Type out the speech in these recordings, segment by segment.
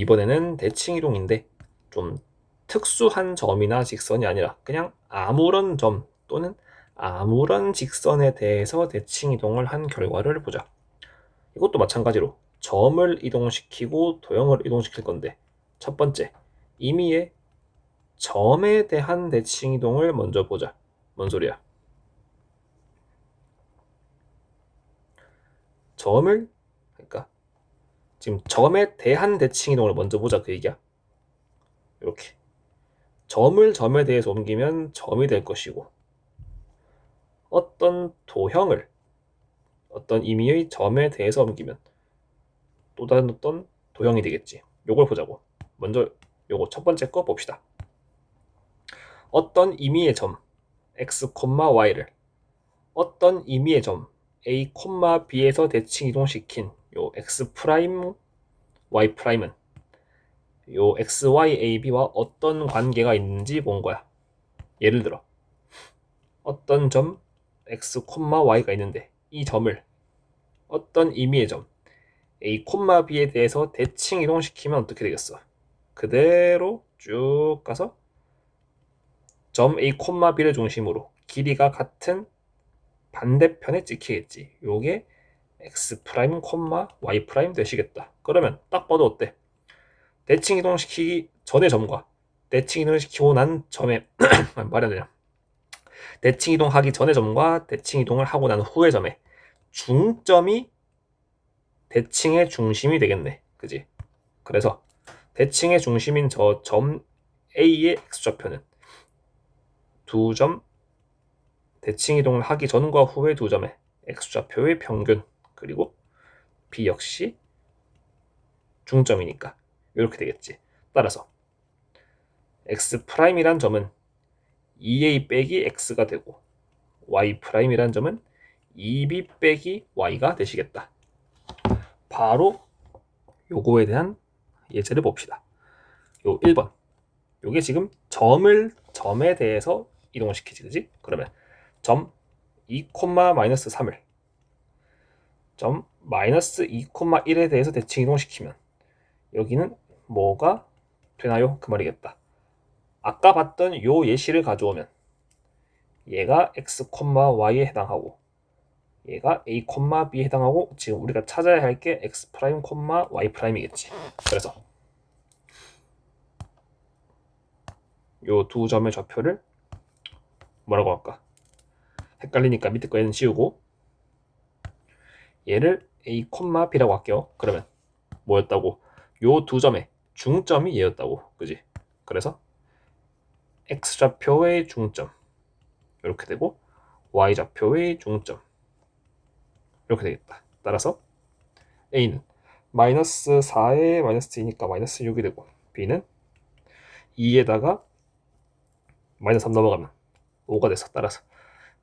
이번에는 대칭 이동인데 좀 특수한 점이나 직선이 아니라 그냥 아무런 점 또는 아무런 직선에 대해서 대칭 이동을 한 결과를 보자. 이것도 마찬가지로 점을 이동시키고 도형을 이동시킬 건데, 첫 번째, 임의의 점에 대한 대칭 이동을 먼저 보자. 뭔 소리야? 점을, 그러니까 지금 점에 대한 대칭 이동을 먼저 보자, 그 얘기야. 이렇게 점을 점에 대해서 옮기면 점이 될 것이고, 어떤 도형을 어떤 임의의 점에 대해서 옮기면 또 다른 어떤 도형이 되겠지. 요걸 보자고. 먼저 요거 첫 번째 거 봅시다. 어떤 임의의 점 x, y를 어떤 임의의 점 a, b에서 대칭 이동시킨 요 x 프라임, y 프라임은 요 x, y, a, b와 어떤 관계가 있는지 본 거야. 예를 들어 어떤 점 x, y가 있는데 이 점을 어떤 임의의 점 a, b에 대해서 대칭 이동시키면 어떻게 되겠어? 그대로 쭉 가서 점 a, b를 중심으로 길이가 같은 반대편에 찍히겠지. 요게 x 프라임, y 프라임 되시겠다. 그러면 딱 봐도 어때? 대칭 이동시키기 전의 점과 대칭 이동시키고 난 점의 말이 안 되냐? 대칭 이동하기 전의 점과 대칭 이동을 하고 난 후의 점의 중점이 대칭의 중심이 되겠네. 그지? 그래서 대칭의 중심인 저 점 A의 x좌표는 두 점 대칭 이동을 하기 전과 후의 두 점의 x좌표의 평균, 그리고 B 역시 중점이니까 이렇게 되겠지. 따라서 x'이란 점은 2a 빼기 x가 되고 y'이란 점은 2b 빼기 y가 되시겠다. 바로 요거에 대한 예제를 봅시다. 요 1번. 요게 지금 점에 대해서 이동시키지, 그지? 그러면 점 2, 마이너스 3을 점 마이너스 2, 1에 대해서 대칭 이동시키면 여기는 뭐가 되나요? 그 말이겠다. 아까 봤던 요 예시를 가져오면 얘가 x, y에 해당하고 얘가 a, b에 해당하고 지금 우리가 찾아야 할 게 x', y' 이겠지. 그래서 요 두 점의 좌표를 뭐라고 할까? 헷갈리니까 밑에 거 얘는 지우고 얘를 a, b라고 할게요. 그러면 뭐였다고? 요 두 점의 중점이 얘였다고. 그지? 그래서 x좌표의 중점 이렇게 되고 y좌표의 중점 이렇게 되겠다. 따라서 a는 마이너스 4에 마이너스 2니까 마이너스 6이 되고 b는 2에다가 마이너스 3 넘어가면 5가 돼서 따라서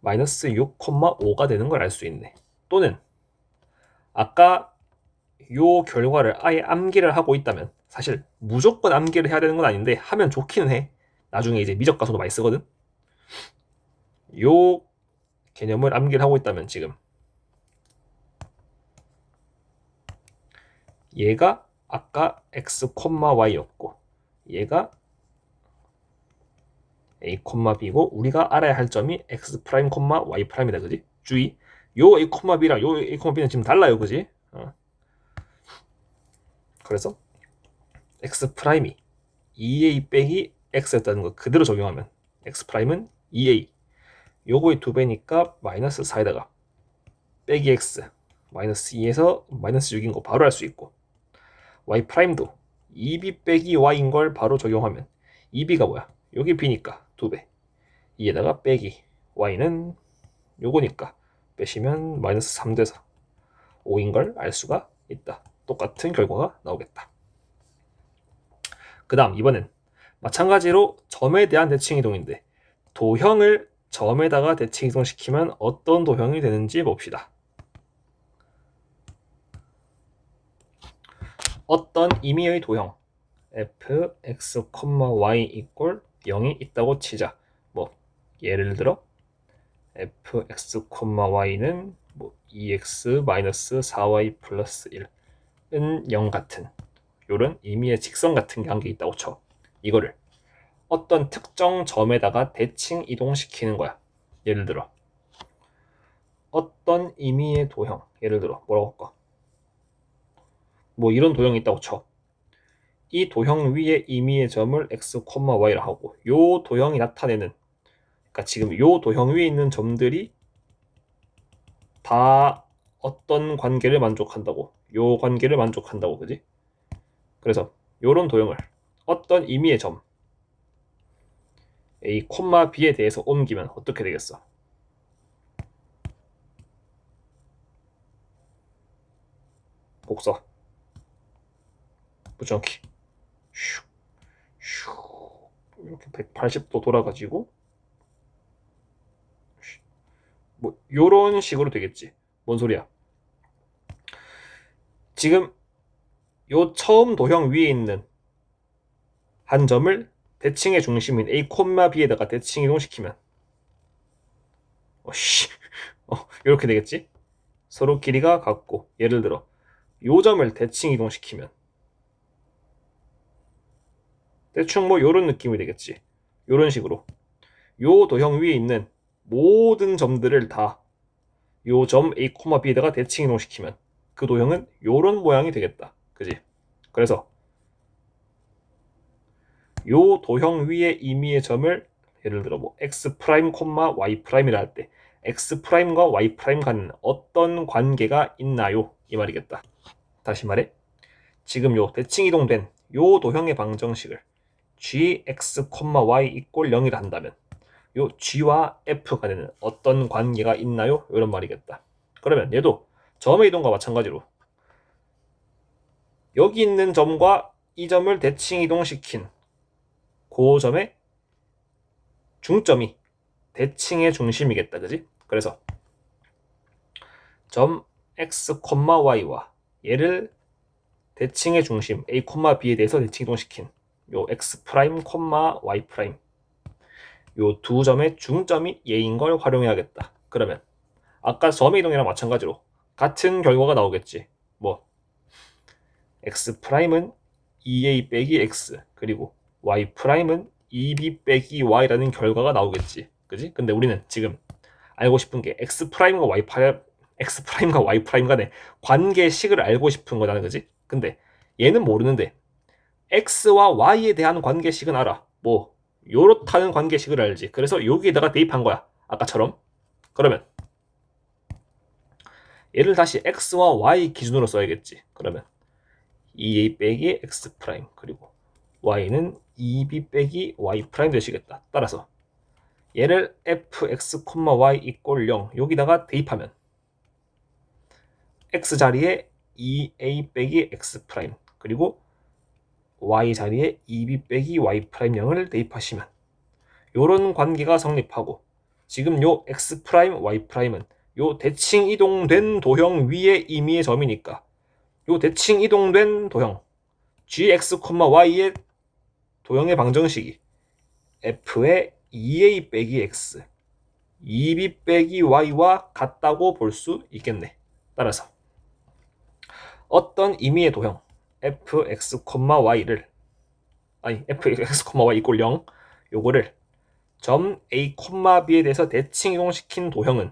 마이너스 6,5가 되는 걸 알 수 있네. 또는 아까 요 결과를 아예 암기를 하고 있다면, 사실 무조건 암기를 해야 되는 건 아닌데 하면 좋기는 해. 나중에 이제 미적 가소도 많이 쓰거든. 요 개념을 암기를 하고 있다면 지금 얘가 아까 x, y였고 얘가 a, b고 우리가 알아야 할 점이 x', y'이다. 그지? 주의. 요 a, b랑 요 a, b는 지금 달라요. 그지? 그래서 x'이 2a 빼기 x였다는 거 그대로 적용하면 x'은 2a 요거의 2배니까 마이너스 4에다가 빼기 x 마이너스 2에서 마이너스 6인 거 바로 알 수 있고 y'도 2b 빼기 y인 걸 바로 적용하면 2b가 뭐야? 여기 b니까 2배 2에다가 빼기 y는 요거니까 빼시면 마이너스 3 돼서 5인 걸 알 수가 있다. 똑같은 결과가 나오겠다. 그 다음 이번엔 마찬가지로 점에 대한 대칭 이동인데 도형을 점에다가 대칭 이동시키면 어떤 도형이 되는지 봅시다. 어떤 임의의 도형 f, x, y 이꼴 0이 있다고 치자. 뭐 예를 들어 f, x, y는 뭐 2x 마이너스 4y 플러스 1은 0 같은 요런 임의의 직선 같은 게 한 개 있다고 쳐. 이거를 어떤 특정 점에다가 대칭 이동시키는 거야. 예를 들어 어떤 임의의 도형, 예를 들어 뭐라고 할까? 뭐 이런 도형이 있다고 쳐. 이 도형 위에 임의의 점을 x, y라 하고 요 도형이 나타내는, 그러니까 지금 요 도형 위에 있는 점들이 다 어떤 관계를 만족한다고, 요 관계를 만족한다고, 그지? 그래서 요런 도형을 어떤 임의의 점 A, B에 대해서 옮기면 어떻게 되겠어? 복사 붙여넣기 슉 이렇게 180도 돌아가지고 뭐 요런 식으로 되겠지. 뭔 소리야? 지금 요 처음 도형 위에 있는 한 점을 대칭의 중심인 A, B에다가 대칭 이동시키면 이렇게 되겠지. 서로 길이가 같고, 예를 들어 요 점을 대칭 이동시키면 대충 뭐 요런 느낌이 되겠지. 요런 식으로 요 도형 위에 있는 모든 점들을 다 요 점 A, B에다가 대칭 이동시키면 그 도형은 요런 모양이 되겠다. 그지? 그래서 요 도형 위에 임의의 점을 예를 들어 뭐 x 프라임, y 프라임이라 할 때 x 프라임과 y 프라임 간은 어떤 관계가 있나요? 이 말이겠다. 다시 말해, 지금 요 대칭 이동된 요 도형의 방정식을 gx, y 이꼴 0이라 한다면 요 g와 f 간에는 어떤 관계가 있나요? 이런 말이겠다. 그러면 얘도 점의 이동과 마찬가지로 여기 있는 점과 이 점을 대칭 이동시킨 그 점의 중점이 대칭의 중심이겠다. 그지? 그래서 점 x, y와 얘를 대칭의 중심 a, b에 대해서 대칭 이동시킨 요 x 프라임, y 프라임 요 두 점의 중점이 얘인 걸 활용해야겠다. 그러면 아까 점의 이동이랑 마찬가지로 같은 결과가 나오겠지. 뭐 x 프라임은 2a 빼기 x 그리고 y 프라임은 2b 빼기 y라는 결과가 나오겠지. 그지? 근데 우리는 지금 알고 싶은 게 x 프라임과 y 프라임 간의 관계식을 알고 싶은 거잖아. 그지? 근데 얘는 모르는데 x와 y에 대한 관계식은 알아. 뭐 요렇다는 관계식을 알지. 그래서 여기에다가 대입한 거야. 아까처럼. 그러면 얘를 다시 x와 y 기준으로 써야겠지. 그러면 2a 빼기 x 프라임 그리고 y는 2b 빼기 y 프라임 되시겠다. 따라서 얘를 fx, y 이꼴 0 여기다가 대입하면 x 자리에 2a 빼기 x 프라임 그리고 y 자리에 2b 빼기 y 프라임 0을 대입하시면 요런 관계가 성립하고, 지금 요 x 프라임, y 프라임은 요 대칭 이동된 도형 위에 임의의 점이니까 요 대칭 이동된 도형 gx, y의 도형의 방정식이 f의 2a 빼기 x 2b 빼기 y와 같다고 볼 수 있겠네. 따라서 어떤 임의의 도형 fx, y를 fx, y 이꼴 0 요거를 점 a, b에 대해서 대칭 이동시킨 도형은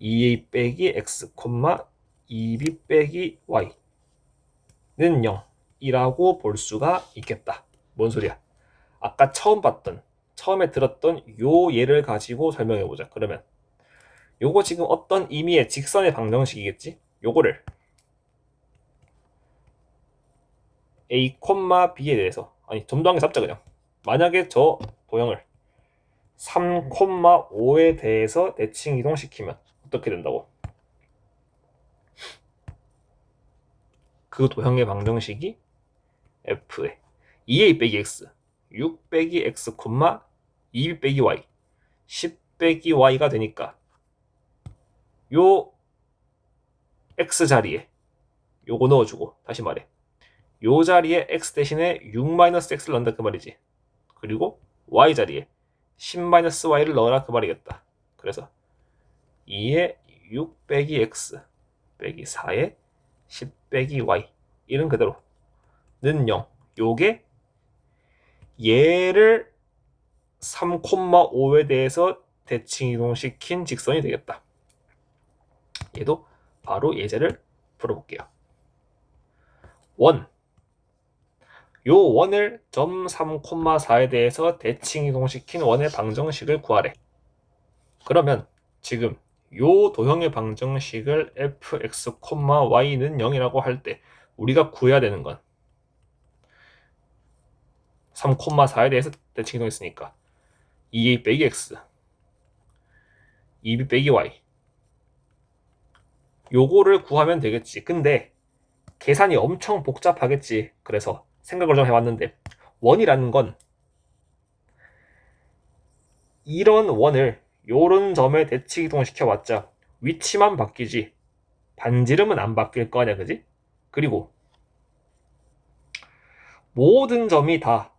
2a 빼기 x, 2b 빼기 y는 0이라고 볼 수가 있겠다. 뭔 소리야? 아까 처음에 들었던 요 예를 가지고 설명해보자. 그러면 요거 지금 어떤 의미의 직선의 방정식이겠지? 요거를 a, b에 대해서 점도 한 개 잡자 그냥. 만약에 저 도형을 3, 5에 대해서 대칭 이동시키면 어떻게 된다고? 그 도형의 방정식이 f에 2a 빼기 x, 6 빼기 x, 2b 빼기 y, 10 빼기 y가 되니까 요 x 자리에 요거 넣어주고, 다시 말해 요 자리에 x 대신에 6-x를 넣는다 그 말이지. 그리고 y 자리에 10-y를 넣어라 그 말이겠다. 그래서 2에 6 빼기 x 빼기 4에 10 빼기 y 1은 그대로 는 0. 요게 얘를 3,5에 대해서 대칭 이동시킨 직선이 되겠다. 얘도 바로 예제를 풀어볼게요. 원. 요 원을 점 3,4에 대해서 대칭 이동시킨 원의 방정식을 구하래. 그러면 지금 요 도형의 방정식을 fx, y는 0이라고 할 때 우리가 구해야 되는 건 3,4에 대해서 대칭 이동했으니까 2a 빼기 x, 2b 빼기 y 요거를 구하면 되겠지. 근데 계산이 엄청 복잡하겠지. 그래서 생각을 좀 해봤는데 원이라는 건 이런 원을 요런 점에 대칭 이동시켜봤자 위치만 바뀌지 반지름은 안 바뀔 거 아니야, 그지? 그리고 모든 점이 다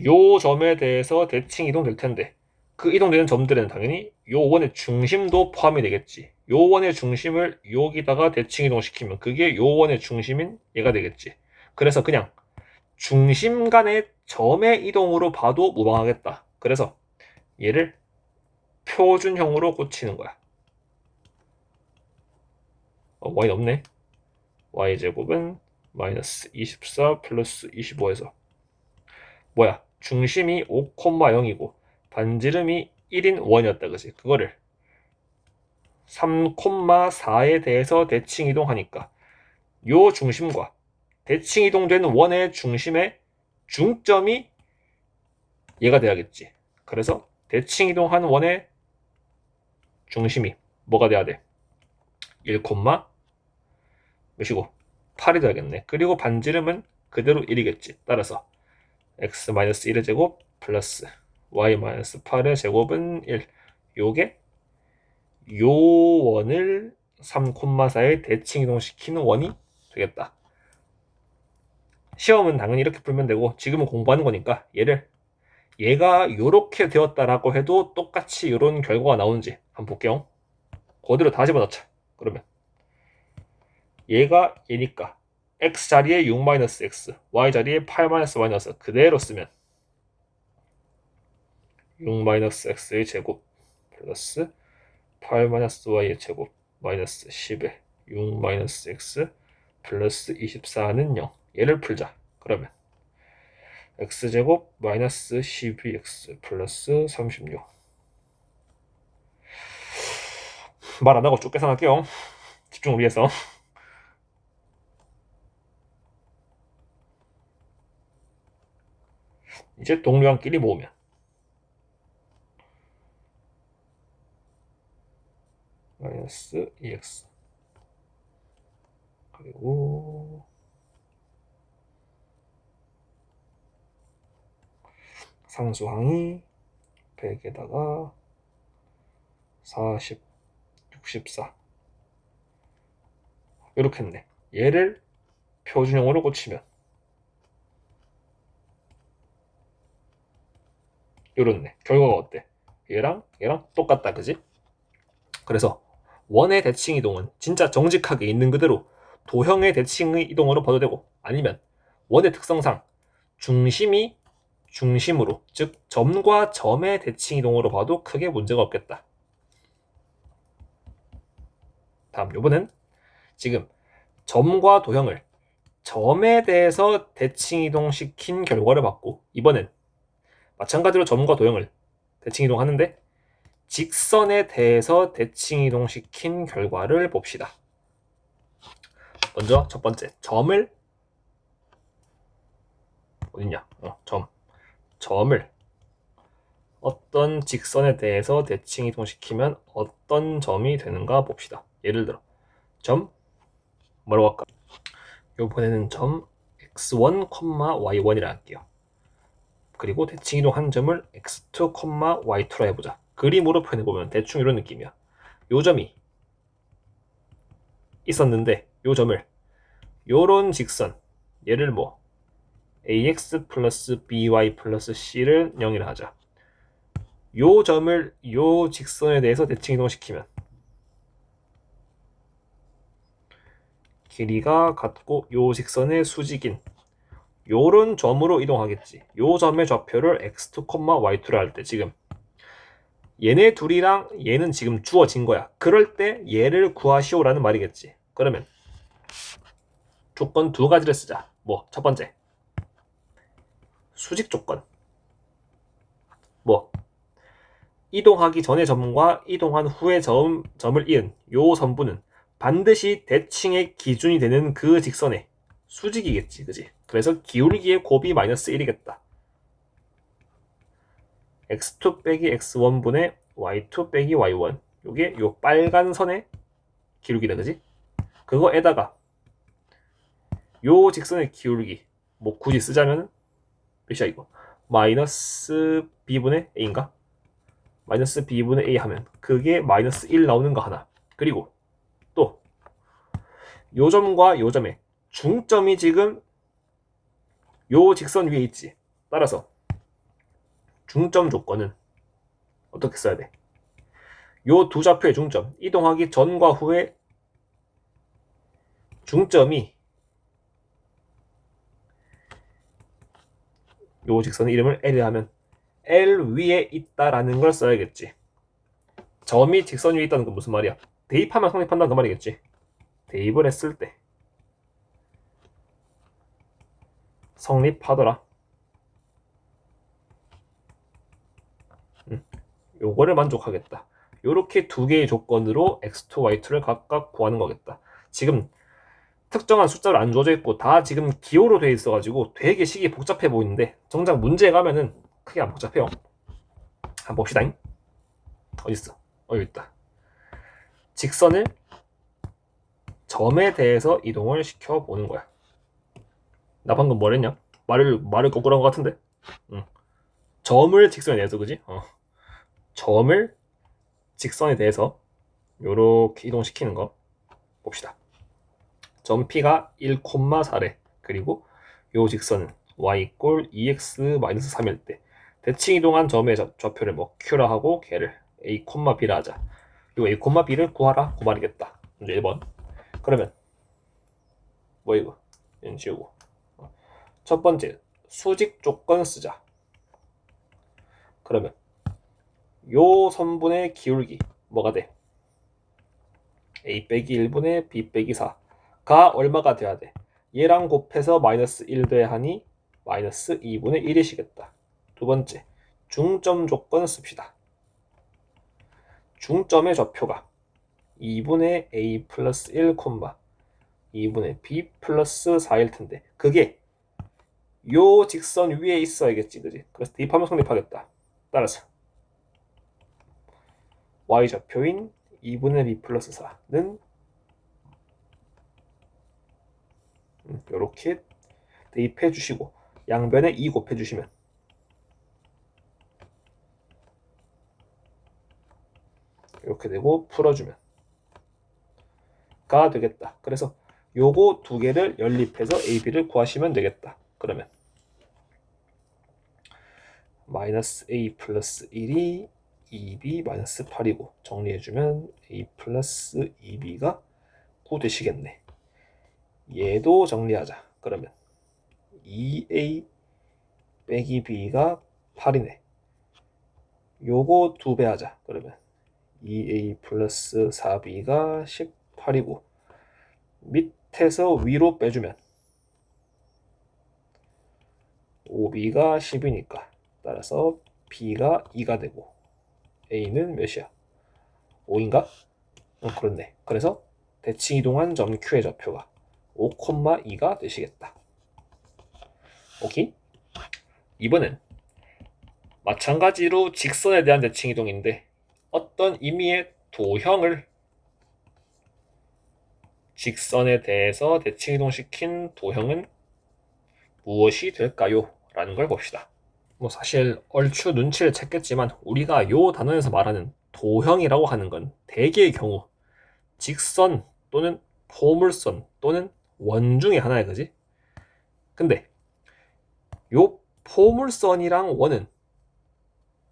요 점에 대해서 대칭 이동될 텐데 그 이동되는 점들은 당연히 요 원의 중심도 포함이 되겠지. 요 원의 중심을 여기다가 대칭 이동시키면 그게 요 원의 중심인 얘가 되겠지. 그래서 그냥 중심 간의 점의 이동으로 봐도 무방하겠다. 그래서 얘를 표준형으로 꽂히는 거야. y는 없네. y제곱은 마이너스 24 플러스 25에서 뭐야? 중심이 5,0이고 반지름이 1인 원이었다, 그지? 그거를 3,4에 대해서 대칭 이동하니까 요 중심과 대칭 이동된 원의 중심의 중점이 얘가 돼야겠지. 그래서 대칭 이동한 원의 중심이 뭐가 돼야 돼? 1, 몇이고 8이 돼야겠네. 그리고 반지름은 그대로 1이겠지. 따라서 x-1의 제곱 플러스 y-8의 제곱은 1. 요게 요 원을 3,4에 대칭 이동시키는 원이 되겠다. 시험은 당연히 이렇게 풀면 되고 지금은 공부하는 거니까 얘가 요렇게 되었다라고 해도 똑같이 요런 결과가 나오는지 한번 볼게요. 그대로 다 집어넣자. 그러면 얘가 얘니까 x 자리에 6-x, y 자리에 8-y 넣어서 그대로 쓰면 6-x의 제곱 플러스 8-y의 제곱 마이너스 10에 6-x 플러스 24는 0. 얘를 풀자. 그러면 x제곱 마이너스 12x 플러스 36. 말 안하고 쭉 계산할게요. 집중을 위해서. 이제 동류항끼리 모으면 마이너스 2x 그리고 상수항이 100에다가 40, 64 이렇게 했네. 얘를 표준형으로 고치면 요렇네. 결과가 어때? 얘랑 똑같다, 그지? 그래서 원의 대칭 이동은 진짜 정직하게 있는 그대로 도형의 대칭의 이동으로 봐도 되고 아니면 원의 특성상 중심이 중심으로 즉 점과 점의 대칭 이동으로 봐도 크게 문제가 없겠다. 다음 요번엔 지금 점과 도형을 점에 대해서 대칭 이동시킨 결과를 봤고 이번엔 마찬가지로 점과 도형을 대칭 이동하는데 직선에 대해서 대칭 이동시킨 결과를 봅시다. 먼저 첫 번째 점을 어딨냐? 점을 어떤 직선에 대해서 대칭 이동시키면 어떤 점이 되는가 봅시다. 예를 들어 점 뭐라고 할까? 이번에는 점 x1, y1이라 할게요. 그리고 대칭 이동한 점을 x2, y2라 해보자. 그림으로 표현해보면 대충 이런 느낌이야. 요 점이 있었는데 요 점을 요런 직선 얘를 뭐 ax 플러스 by 플러스 c를 0이라 하자. 요 점을 요 직선에 대해서 대칭 이동시키면 길이가 같고 요 직선의 수직인 요런 점으로 이동하겠지. 요 점의 좌표를 x2, y2를 할 때 지금 얘네 둘이랑 얘는 지금 주어진 거야. 그럴 때 얘를 구하시오라는 말이겠지. 그러면 조건 두 가지를 쓰자. 뭐 첫 번째 수직 조건. 뭐 이동하기 전의 점과 이동한 후의 점을 이은 요 선부는 반드시 대칭의 기준이 되는 그 직선의 수직이겠지. 그지? 그래서 기울기의 곱이 마이너스 1이겠다. x2 빼기 x1분의 y2 빼기 y1. 요게 요 빨간 선의 기울기다. 그지? 그거에다가 요 직선의 기울기 뭐 굳이 쓰자면 몇이야 이거? 마이너스 b분의 a인가? 마이너스 b분의 a 하면 그게 마이너스 1 나오는 거 하나. 그리고 또 요 점과 요 점의 중점이 지금 요 직선 위에 있지. 따라서 중점 조건은 어떻게 써야 돼? 요 두 좌표의 중점, 이동하기 전과 후의 중점이 요 직선의 이름을 L 하면 L 위에 있다라는 걸 써야겠지. 점이 직선 위에 있다는 건 무슨 말이야? 대입하면 성립한다는 그 말이겠지. 대입을 했을 때 성립하더라. 요거를 만족하겠다. 요렇게 두 개의 조건으로 x2, y2를 각각 구하는 거겠다. 지금 특정한 숫자로 안 주어져 있고 다 지금 기호로 돼 있어가지고 되게 식이 복잡해 보이는데 정작 문제에 가면은 크게 안 복잡해요. 한번 봅시다. 어딨어? 여기 있다. 직선을 점에 대해서 이동을 시켜보는 거야. 나 방금 뭐랬냐? 말을 거꾸로 한 것 같은데? 점을 직선에 대해서, 그지? 점을 직선에 대해서 요렇게 이동시키는 거 봅시다. 점 P가 1,4래. 그리고 요 직선은 y 꼴 2x-3일 때 대칭 이동한 점의 좌표를 뭐 Q라 하고 걔를 a, b라 하자. 요 a, b를 구하라 그 말이겠다. 문제 1번. 그러면 뭐 이거 얘는 지우고 첫 번째 수직 조건 쓰자. 그러면 요 선분의 기울기 뭐가 돼? a 빼기 1분의 b 빼기 4가 얼마가 돼야 돼? 얘랑 곱해서 마이너스 1 더하니 마이너스 2분의 1이시겠다. 두 번째 중점 조건 씁시다. 중점의 좌표가 2분의 a 플러스 1, 2분의 b 플러스 4일 텐데 그게 요 직선 위에 있어야겠지. 그지? 그래서 대입하면 성립하겠다. 따라서 y 좌표인 2분의 b 플러스 4는 이렇게 대입해 주시고 양변에 2 곱해 주시면 이렇게 되고 풀어주면 가 되겠다. 그래서 요거 두 개를 연립해서 AB를 구하시면 되겠다. 그러면 마이너스 A 플러스 1이 2B 마이너스 8이고 정리해주면 A 플러스 2B가 9 되시겠네. 얘도 정리하자. 그러면 2A 빼기 B가 8이네. 요거 2배 하자. 그러면 2A 플러스 4B가 18이고 밑에서 위로 빼주면 5B가 10이니까 따라서 B가 2가 되고 A는 몇이야? 5인가? 그렇네. 그래서 대칭 이동한 점 Q의 좌표가 5,2가 되시겠다. 오케이? 이번엔 마찬가지로 직선에 대한 대칭 이동인데 어떤 의미의 도형을 직선에 대해서 대칭 이동시킨 도형은 무엇이 될까요? 라는 걸 봅시다. 뭐 사실 얼추 눈치를 챘겠지만 우리가 요 단어에서 말하는 도형이라고 하는 건 대개의 경우 직선 또는 포물선 또는 원 중에 하나야. 그지? 근데 요 포물선이랑 원은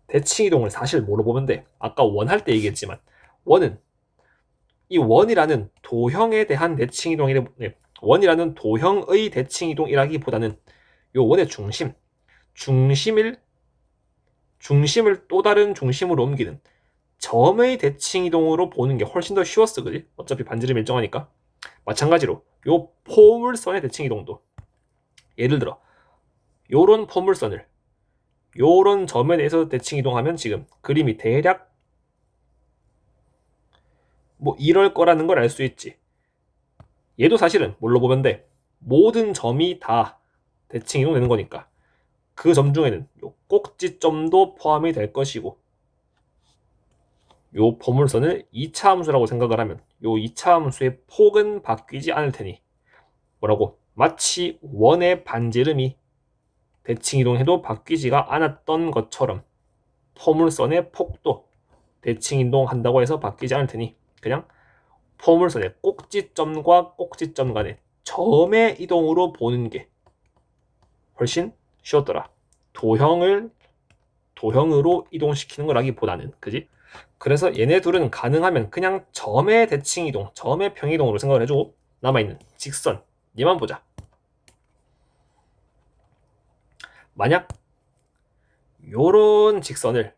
대칭 이동을 사실 뭐로 보면 돼? 아까 원 할 때 얘기했지만 원은 이 원이라는 도형에 대한 대칭 이동이 원이라는 도형의 대칭 이동이라기보다는 요 원의 중심을 또 다른 중심으로 옮기는 점의 대칭 이동으로 보는 게 훨씬 더 쉬웠어, 그지? 어차피 반지름 일정하니까. 마찬가지로 요 포물선의 대칭 이동도 예를 들어 요런 포물선을 요런 점에 대해서 대칭 이동하면 지금 그림이 대략 뭐 이럴 거라는 걸 알 수 있지. 얘도 사실은 뭘로 보면 돼? 모든 점이 다 대칭 이동되는 거니까 그 점 중에는 요 꼭지점도 포함이 될 것이고 요 포물선을 2차 함수라고 생각을 하면 요 2차 함수의 폭은 바뀌지 않을 테니 뭐라고? 마치 원의 반지름이 대칭 이동해도 바뀌지가 않았던 것처럼 포물선의 폭도 대칭 이동한다고 해서 바뀌지 않을 테니 그냥 포물선의 꼭지점과 꼭지점 간의 점의 이동으로 보는 게 훨씬 쉬웠더라. 도형으로 이동시키는 거라기보다는, 그지? 그래서 얘네 둘은 가능하면 그냥 점의 대칭 이동, 점의 평이동으로 생각을 해주고 남아있는 직선 얘만 보자. 만약 요런 직선을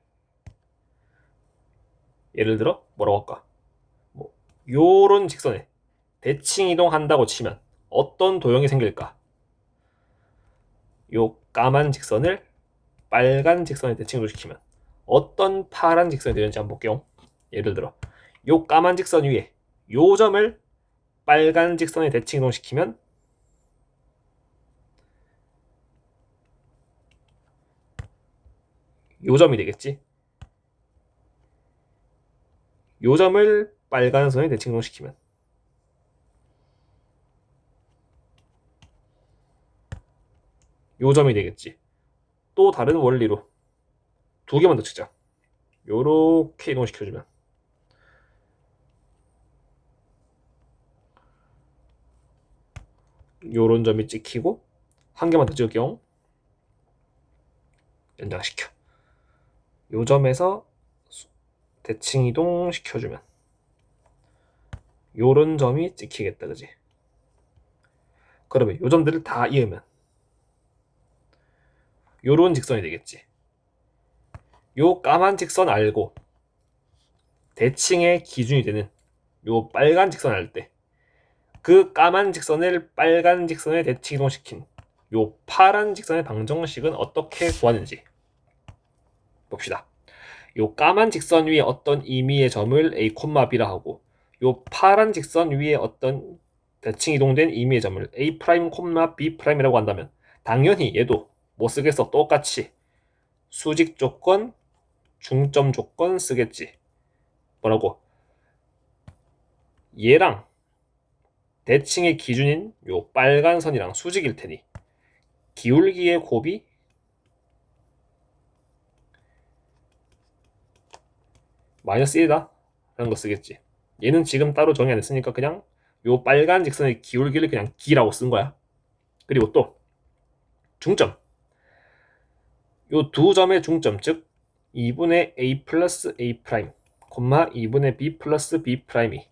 예를 들어 뭐라고 할까? 뭐 요런 직선에 대칭 이동한다고 치면 어떤 도형이 생길까? 요 까만 직선을 빨간 직선에 대칭 이동시키면 어떤 파란 직선이 되는지 한번 볼게요. 예를 들어 요 까만 직선 위에 요 점을 빨간 직선에 대칭 이동시키면 요 점이 되겠지. 요 점을 빨간 선에 대칭 이동시키면 요 점이 되겠지. 또 다른 원리로 두 개만 더 치자. 요렇게 이동시켜주면 요런 점이 찍히고 한 개만 더 찍을게요. 연장시켜. 요 점에서 대칭 이동 시켜주면 요런 점이 찍히겠다, 그지? 그러면 요 점들을 다 이으면 요런 직선이 되겠지. 요 까만 직선 알고 대칭의 기준이 되는 요 빨간 직선 알 때 그 까만 직선을 빨간 직선에 대칭 이동시킨 요 파란 직선의 방정식은 어떻게 구하는지 봅시다. 요 까만 직선 위에 어떤 임의의 점을 A, B라 하고 요 파란 직선 위에 어떤 대칭 이동된 임의의 점을 A', B'이라고 한다면 당연히 얘도 뭐 쓰겠어? 똑같이 수직 조건, 중점 조건 쓰겠지. 뭐라고? 얘랑 대칭의 기준인 요 빨간 선이랑 수직일 테니 기울기의 곱이 마이너스 1이다 라는 거 쓰겠지. 얘는 지금 따로 정의 안 했으니까 그냥 요 빨간 직선의 기울기를 그냥 기라고 쓴 거야. 그리고 또 중점, 요 두 점의 중점, 즉 2분의 A 플러스 A 프라임, 2분의 B 플러스 B 프라임이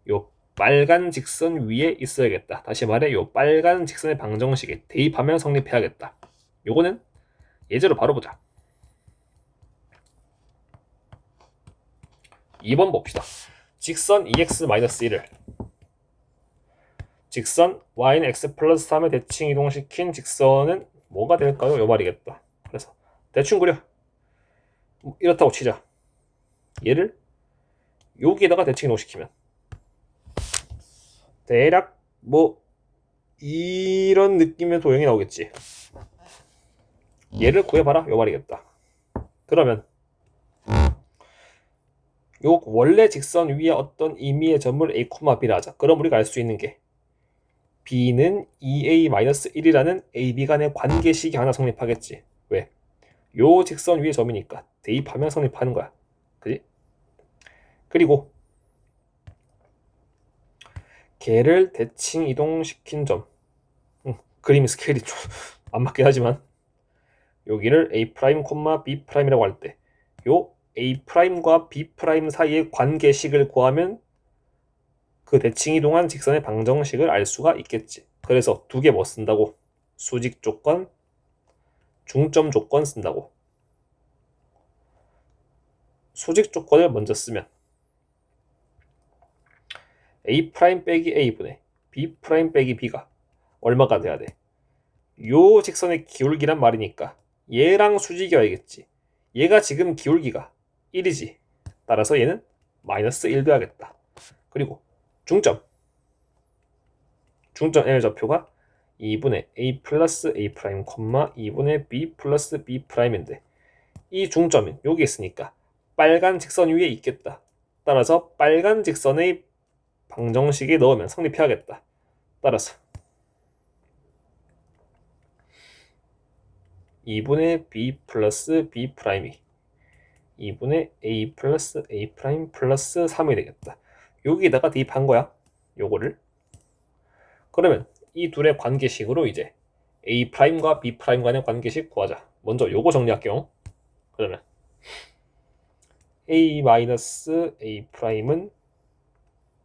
요 빨간 직선 위에 있어야겠다. 다시 말해 요 빨간 직선의 방정식에 대입하면 성립해야겠다. 요거는 예제로 바로 보자. 2번 봅시다. 직선 2x-1을 직선 y는 x 플러스 3에 대칭 이동시킨 직선은 뭐가 될까요? 요 말이겠다. 그래서 대충 그려. 이렇다고 치자. 얘를 여기에다가 대칭 이동시키면 대략 뭐 이런 느낌의 도형이 나오겠지. 얘를 구해봐라 요 말이겠다. 그러면 요 원래 직선 위에 어떤 임의의 점을 A, B라 하자. 그럼 우리가 알 수 있는 게 B는 2A-1이라는 AB 간의 관계식이 하나 성립하겠지. 왜? 요 직선 위에 점이니까 대입하면 성립하는 거야. 그지? 그리고 걔를 대칭 이동시킨 점. 그림이 스케일이 좀 안 맞긴 하지만 여기를 A', B'이라고 할 때 요 A'과 B' 사이의 관계식을 구하면 그 대칭 이동한 직선의 방정식을 알 수가 있겠지. 그래서 두 개 뭐 쓴다고? 수직 조건, 중점 조건 쓴다고. 수직 조건을 먼저 쓰면 A' 빼기 A분의 B' 빼기 B가 얼마가 돼야 돼? 요 직선의 기울기란 말이니까 얘랑 수직이어야겠지. 얘가 지금 기울기가 1이지. 따라서 얘는 마이너스 1 돼야겠다. 그리고 중점 M의 좌표가 2분의 A 플러스 A 프라임, 2분의 B 플러스 B 프라임인데 이 중점은 여기 있으니까 빨간 직선 위에 있겠다. 따라서 빨간 직선의 방정식에 넣으면 성립해야겠다. 따라서 2분의 B 플러스 B 프라임이 2분의 A 플러스 A 프라임 플러스 3이 되겠다. 여기다가 대입한 거야. 요거를. 그러면 이 둘의 관계식으로 이제 A 프라임과 B 프라임 간의 관계식 구하자. 먼저 요거 정리할게요. 그러면 A 마이너스 A 프라임은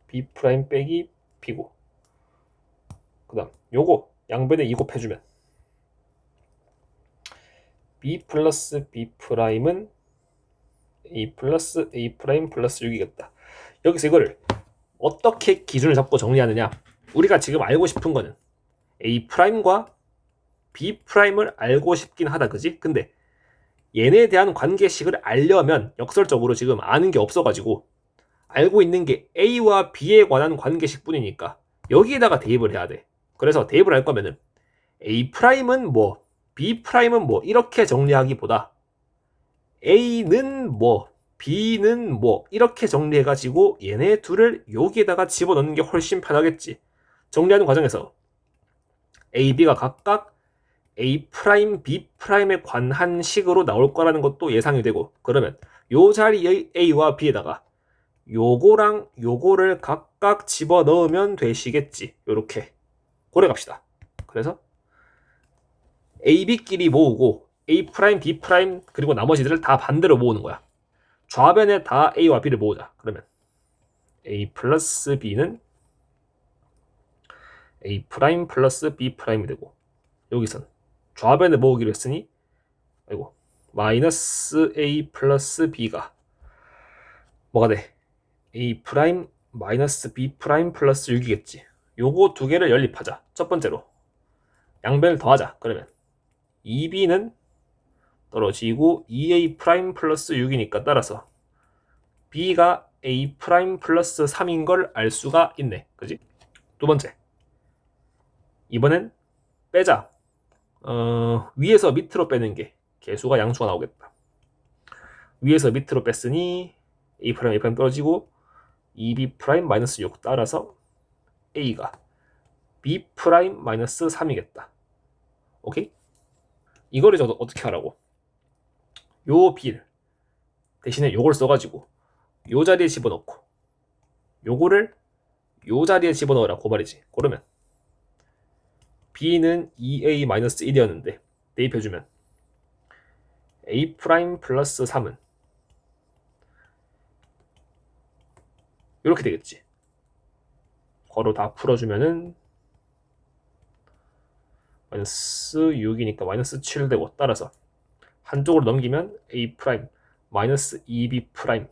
B 프라임 빼기 B고, 그 다음 요거 양변에 2 곱해주면 B 플러스 B 프라임은 A 플러스 A 프라임 플러스 6이겠다. 여기서 이거를 어떻게 기준을 잡고 정리하느냐. 우리가 지금 알고 싶은 거는 A 프라임과 B 프라임을 알고 싶긴 하다, 그지? 근데 얘네에 대한 관계식을 알려면 역설적으로 지금 아는 게 없어가지고 알고 있는 게 A와 B에 관한 관계식 뿐이니까 여기에다가 대입을 해야 돼. 그래서 대입을 할 거면은 A 프라임은 뭐, B 프라임은 뭐 이렇게 정리하기보다 A는 뭐, B는 뭐 이렇게 정리해가지고 얘네 둘을 여기에다가 집어넣는 게 훨씬 편하겠지. 정리하는 과정에서 A, B가 각각 A 프라임, B 프라임에 관한 식으로 나올 거라는 것도 예상이 되고, 그러면 요 자리에 A와 B에다가 요거랑 요거를 각각 집어넣으면 되시겠지. 요렇게 고래 갑시다. 그래서 A, B끼리 모으고 A 프라임, B 프라임 그리고 나머지들을 다 반대로 모으는 거야. 좌변에 다 A와 B를 모으자. 그러면 A 플러스 B는 A 프라임 플러스 B 프라임이 되고, 여기선 좌변에 모으기로 했으니 아이고 마이너스 A 플러스 B가 뭐가 돼? A 프라임 마이너스 B 프라임 플러스 6이겠지. 요거 두 개를 연립하자. 첫 번째로 양변을 더하자. 그러면 2B는 떨어지고 2A 프라임 플러스 6이니까 따라서 B가 A 프라임 플러스 3인 걸 알 수가 있네. 그지? 두 번째, 이번엔 빼자. 위에서 밑으로 빼는 게 개수가 양수가 나오겠다. 위에서 밑으로 뺐으니 A 프라임 A 프라임 떨어지고 2B 프라임 마이너스 6 따라서 A가 B 프라임 마이너스 3이겠다. 오케이? 이거를 저도 어떻게 하라고? 요 B를 대신에 요걸 써가지고 요 자리에 집어넣고 요거를 요 자리에 집어넣으라고 말이지. 그러면 B는 2A-1이었는데 대입해주면 A 프라임 플러스 3은 이렇게 되겠지. 괄호 다 풀어주면은 마이너스 6이니까 마이너스 7 되고, 따라서 한쪽으로 넘기면 A 프라임 마이너스 2B 프라임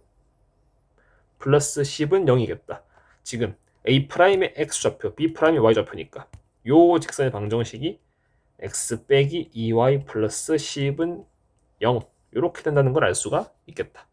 플러스 10은 0이겠다. 지금 A 프라임의 X좌표, B 프라임의 Y좌표니까 요 직선의 방정식이 X 빼기 2Y 플러스 10은 0 이렇게 된다는 걸 알 수가 있겠다.